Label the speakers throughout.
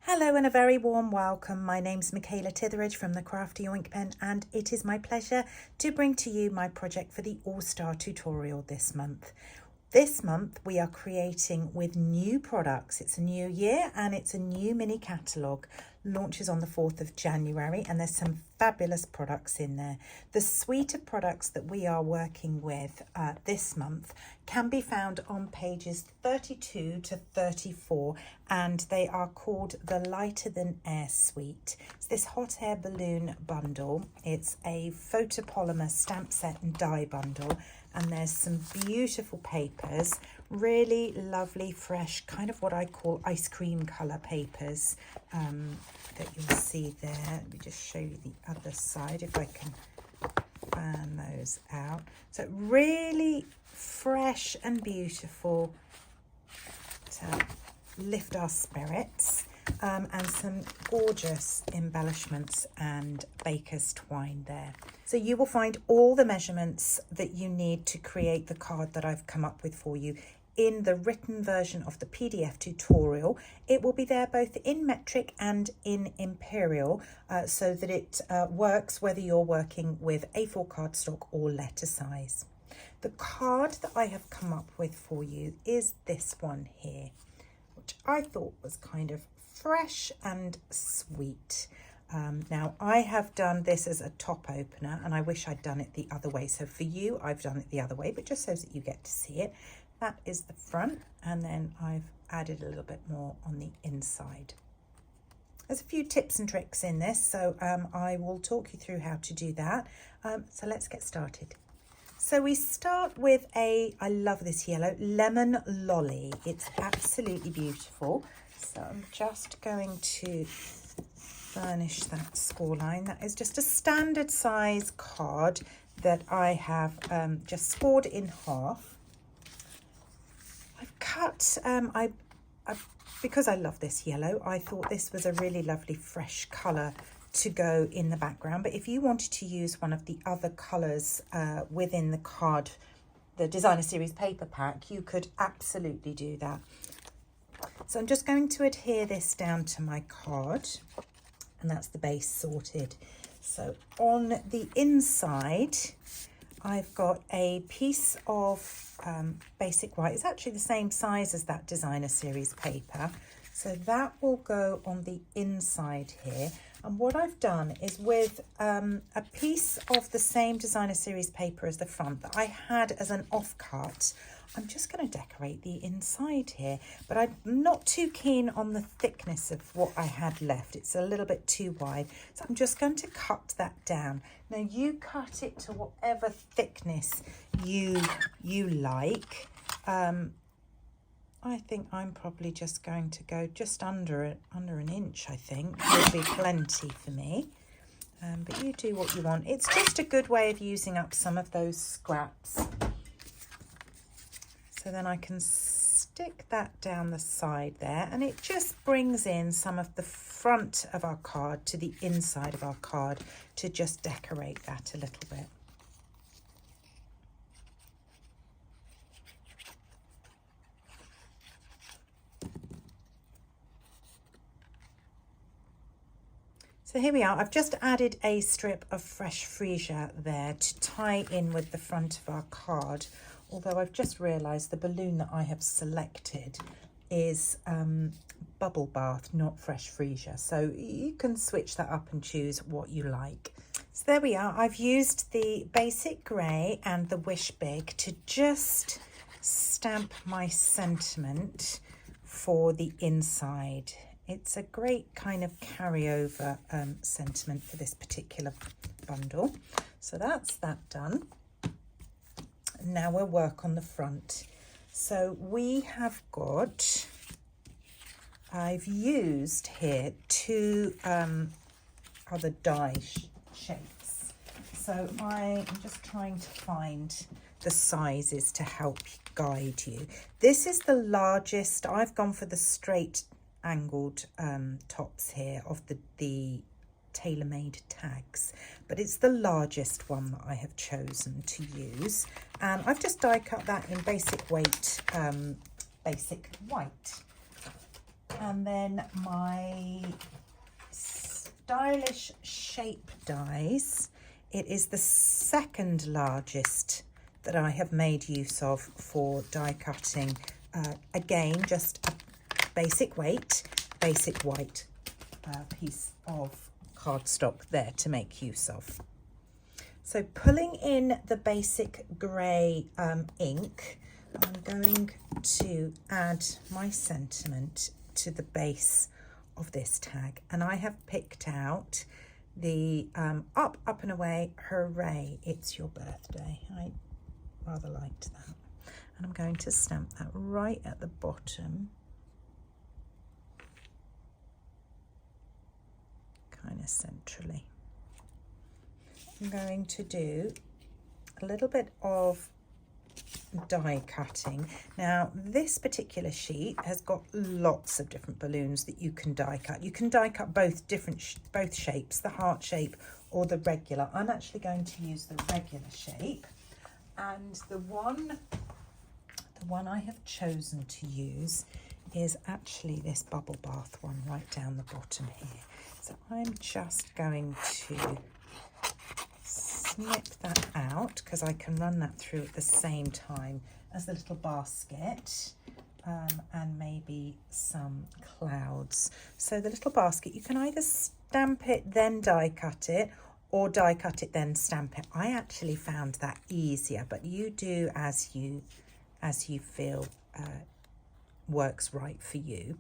Speaker 1: Hello and a very warm welcome. My name's Mikaela Titheridge from the Crafty Oink Pen, and it is my pleasure to bring to you my project for the All-Star tutorial this month. This month we are creating with new products. It's a new year and it's a new mini catalogue. Launches on the 4th of January and there's some fabulous products in there. The suite of products that we are working with this month can be found on pages 32 to 34 and they are called the Lighter Than Air suite. It's this hot air balloon bundle. It's a photopolymer stamp set and die bundle, and there's some beautiful papers, really lovely, fresh, kind of what I call ice cream colour papers that you'll see there. Let me just show you the other side if I can fan those out. So really fresh and beautiful to lift our spirits, and some gorgeous embellishments and baker's twine there. So you will find all the measurements that you need to create the card that I've come up with for you in the written version of the PDF tutorial. It will be there both in metric and in imperial, so that it works whether you're working with A4 cardstock or letter size. The card that I have come up with for you is this one here, which I thought was kind of fresh and sweet. Now I have done this as a top opener and I wish I'd done it the other way. So for you, I've done it the other way, but just so that you get to see it. That is the front, and then I've added a little bit more on the inside. There's a few tips and tricks in this, so I will talk you through how to do that. So let's get started. So we start with I love this yellow, Lemon Lolly. It's absolutely beautiful. So I'm just going to furnish that score line. That is just a standard size card that I have just scored in half. I've cut, because I love this yellow, I thought this was a really lovely fresh colour to go in the background. But if you wanted to use one of the other colours within the card, the designer series paper pack, you could absolutely do that. So I'm just going to adhere this down to my card, and that's the base sorted. So on the inside, I've got a piece of basic white. It's actually the same size as that designer series paper. So that will go on the inside here. And what I've done is with a piece of the same designer series paper as the front that I had as an offcut, I'm just going to decorate the inside here, but I'm not too keen on the thickness of what I had left. It's a little bit too wide, so I'm just going to cut that down. Now you cut it to whatever thickness you like. I think I'm probably just going to go just under an inch. I think will be plenty for me. But you do what you want. It's just a good way of using up some of those scraps. So then I can stick that down the side there, and it just brings in some of the front of our card to the inside of our card to just decorate that a little bit. So here we are. I've just added a strip of fresh freesia there to tie in with the front of our card. Although I've just realised the balloon that I have selected is bubble bath, not fresh freesia. So you can switch that up and choose what you like. So there we are. I've used the basic grey and the Wish Big to just stamp my sentiment for the inside. It's a great kind of carryover sentiment for this particular bundle. So that's that done. Now we'll work on the front. So we have got, I've used here two other die shapes. So I'm just trying to find the sizes to help guide you. This is the largest. I've gone for the straight angled tops here of the tailor-made tags, but it's the largest one that I have chosen to use, and I've just die cut that in basic weight, basic white. And then my Stylish Shape dies. It is the second largest that I have made use of for die cutting. Again, just a basic weight, basic white piece of cardstock there to make use of. So pulling in the basic grey ink, I'm going to add my sentiment to the base of this tag, and I have picked out the up and away, hooray, it's your birthday. I rather liked that, and I'm going to stamp that right at the bottom, kind of centrally. I'm going to do a little bit of die cutting. Now this particular sheet has got lots of different balloons that you can die cut. You can die cut both shapes, the heart shape or the regular. I'm actually going to use the regular shape, and the one I have chosen to use is actually this bubble bath one right down the bottom here. So I'm just going to snip that out because I can run that through at the same time as the little basket and maybe some clouds. So the little basket, you can either stamp it then die cut it, or die cut it then stamp it. I actually found that easier, but you do as you feel works right for you.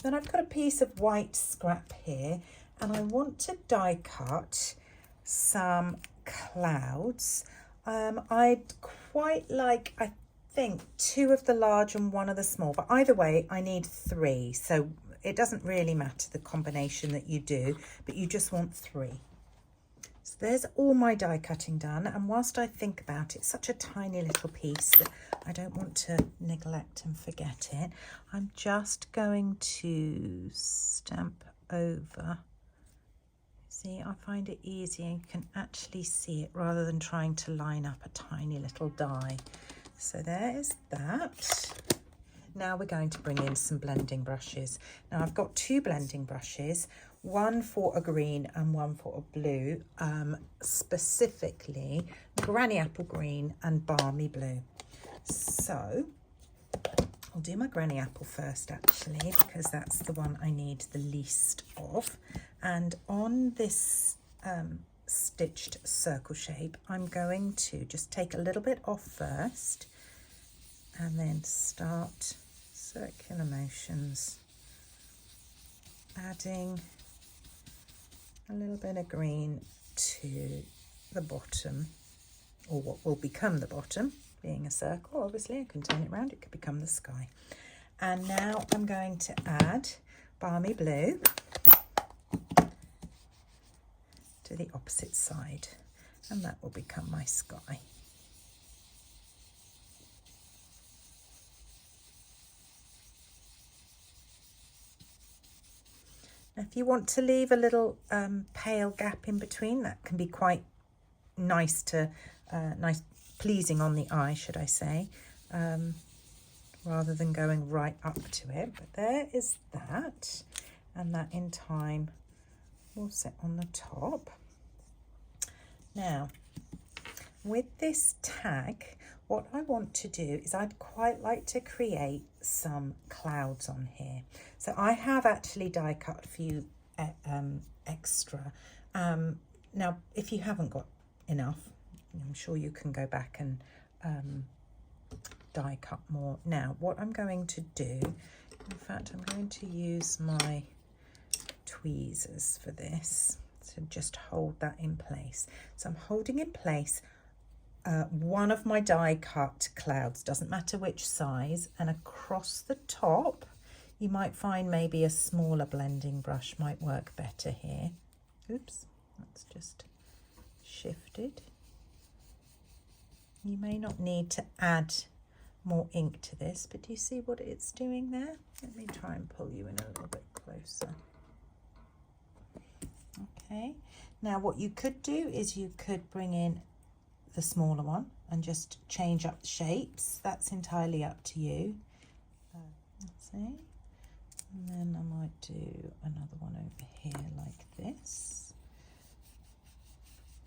Speaker 1: Then I've got a piece of white scrap here, and I want to die cut some clouds. I'd quite like, I think, 2 of the large and 1 of the small, but either way I need 3, so it doesn't really matter the combination that you do, but you just want 3. So there's all my die cutting done, and whilst I think about it, such a tiny little piece that I don't want to neglect and forget it, I'm just going to stamp over. See, I find it easier, you can actually see it rather than trying to line up a tiny little die. So there is that. Now we're going to bring in some blending brushes. Now I've got 2 blending brushes, one for a green and one for a blue, specifically Granny Apple Green and Balmy Blue. So I'll do my Granny Apple first actually, because that's the one I need the least of. And on this stitched circle shape, I'm going to just take a little bit off first and then start circular motions, adding a little bit of green to the bottom, or what will become the bottom. Being a circle, obviously, I can turn it around, it could become the sky. And now I'm going to add Balmy Blue to the opposite side, and that will become my sky. Now, if you want to leave a little pale gap in between, that can be quite nice to pleasing on the eye, should I say, rather than going right up to it. But there is that, and that in time will sit on the top. Now, with this tag, what I want to do is I'd quite like to create some clouds on here. So I have actually die cut a few extra. Now, if you haven't got enough, I'm sure you can go back and die cut more. Now, what I'm going to do, in fact, I'm going to use my tweezers for this to just hold that in place. So I'm holding in place one of my die cut clouds, doesn't matter which size, and across the top you might find maybe a smaller blending brush might work better here. Oops, that's just shifted. You may not need to add more ink to this, but do you see what it's doing there? Let me try and pull you in a little bit closer. Okay, now what you could do is you could bring in the smaller one and just change up the shapes. That's entirely up to you. Let's see. And then I might do another one over here like this.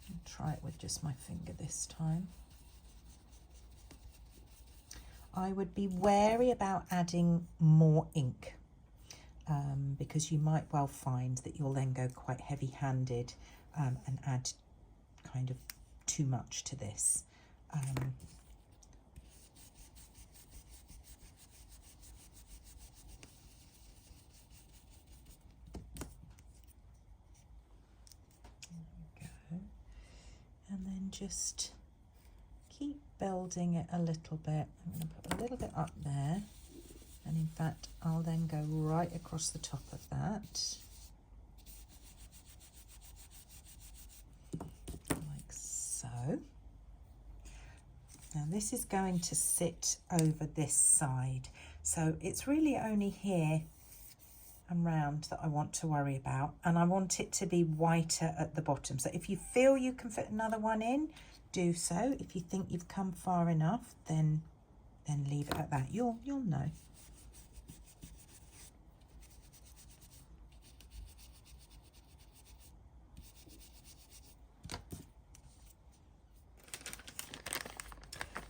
Speaker 1: I'll try it with just my finger this time. I would be wary about adding more ink because you might well find that you'll then go quite heavy-handed and add kind of too much to this. And then just keep building it a little bit. I'm going to put a little bit up there, and in fact I'll then go right across the top of that, like so. Now this is going to sit over this side, so it's really only here and round that I want to worry about, and I want it to be whiter at the bottom. So if you feel you can fit another one in, do so. If you think you've come far enough, then leave it at that. You'll know.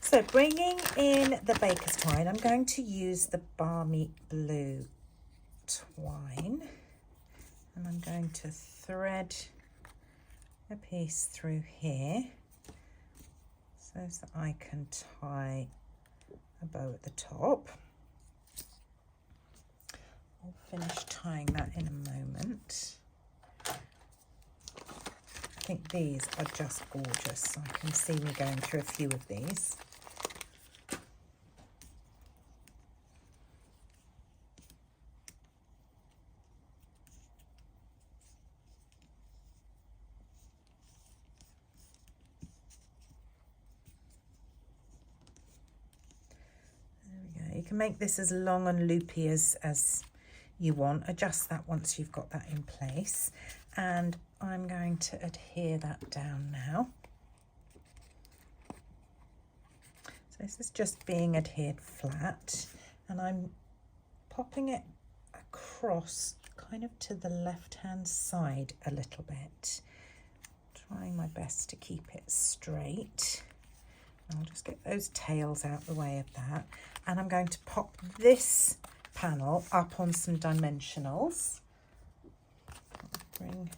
Speaker 1: So bringing in the baker's twine, I'm going to use the Balmy Blue twine, and I'm going to thread a piece through here so that I can tie a bow at the top. I'll finish tying that in a moment. I think these are just gorgeous. I can see me going through a few of these. You can make this as long and loopy as you want. Adjust that once you've got that in place. And I'm going to adhere that down now. So this is just being adhered flat, and I'm popping it across kind of to the left-hand side a little bit. Trying my best to keep it straight. I'll just get those tails out the way of that. And I'm going to pop this panel up on some dimensionals. Bring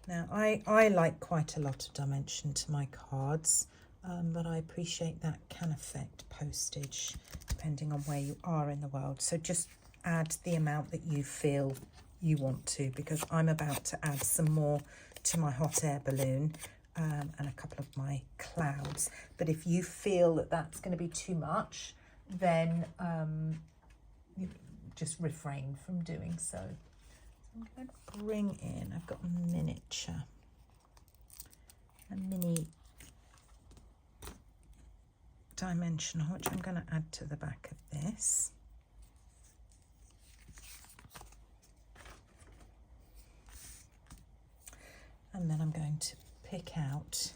Speaker 1: now, I like quite a lot of dimension to my cards, but I appreciate that can affect postage depending on where you are in the world. So just add the amount that you feel you want to, because I'm about to add some more to my hot air balloon and a couple of my clouds. But if you feel that that's going to be too much, then you just refrain from doing so. I'm going to bring in, I've got a mini dimensional, which I'm going to add to the back of this. And then I'm going to pick out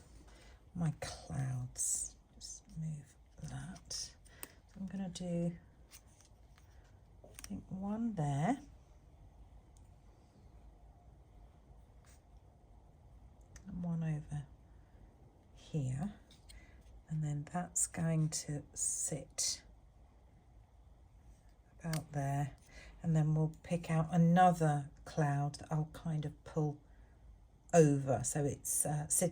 Speaker 1: my clouds. Just move that. So I'm going to do, I think, one there. And one over here. And then that's going to sit about there. And then we'll pick out another cloud that I'll kind of pull over, so it's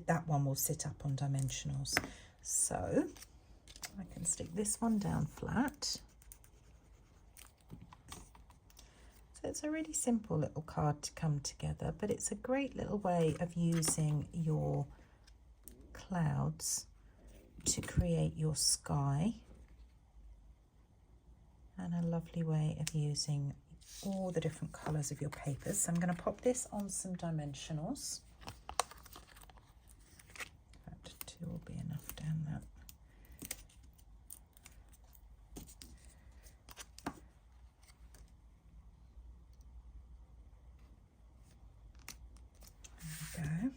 Speaker 1: that one will sit up on dimensionals. So I can stick this one down flat. So it's a really simple little card to come together, but it's a great little way of using your clouds to create your sky, and a lovely way of using all the different colours of your papers. So I'm going to pop this on some dimensionals. In fact, 2 will be enough down that. There we go.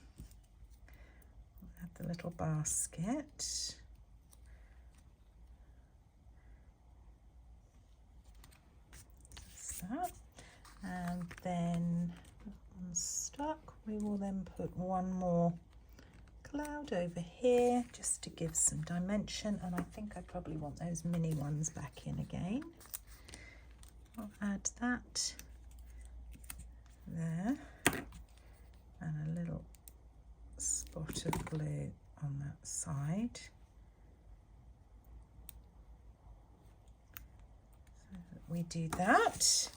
Speaker 1: We'll add the little basket. That. And then that one's stuck. We will then put one more cloud over here just to give some dimension, and I think I probably want those mini ones back in again. I'll add that there and a little spot of blue on that side. So that we do that.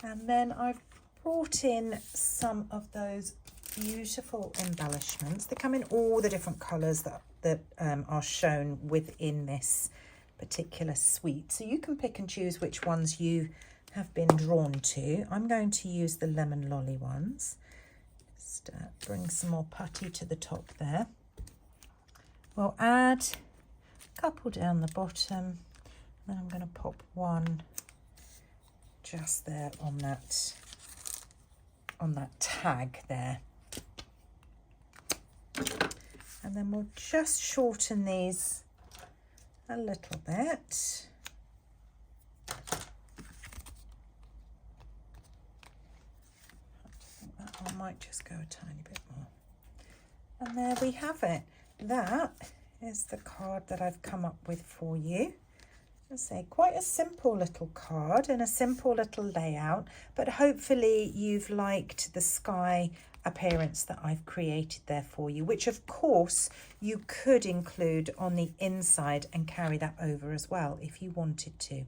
Speaker 1: And then I've brought in some of those beautiful embellishments. They come in all the different colours that are shown within this particular suite. So you can pick and choose which ones you have been drawn to. I'm going to use the lemon lolly ones. Just bring some more putty to the top there. We'll add a couple down the bottom. Then I'm going to pop one just there on that tag there. And then we'll just shorten these a little bit. I think that one might just go a tiny bit more. And there we have it. That is the card that I've come up with for you. I say quite a simple little card and a simple little layout, but hopefully you've liked the sky appearance that I've created there for you, which of course you could include on the inside and carry that over as well if you wanted to.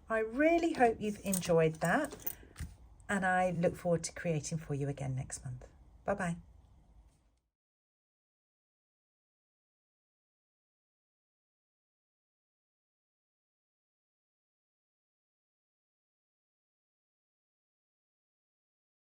Speaker 1: I really hope you've enjoyed that, and I look forward to creating for you again next month. Bye bye.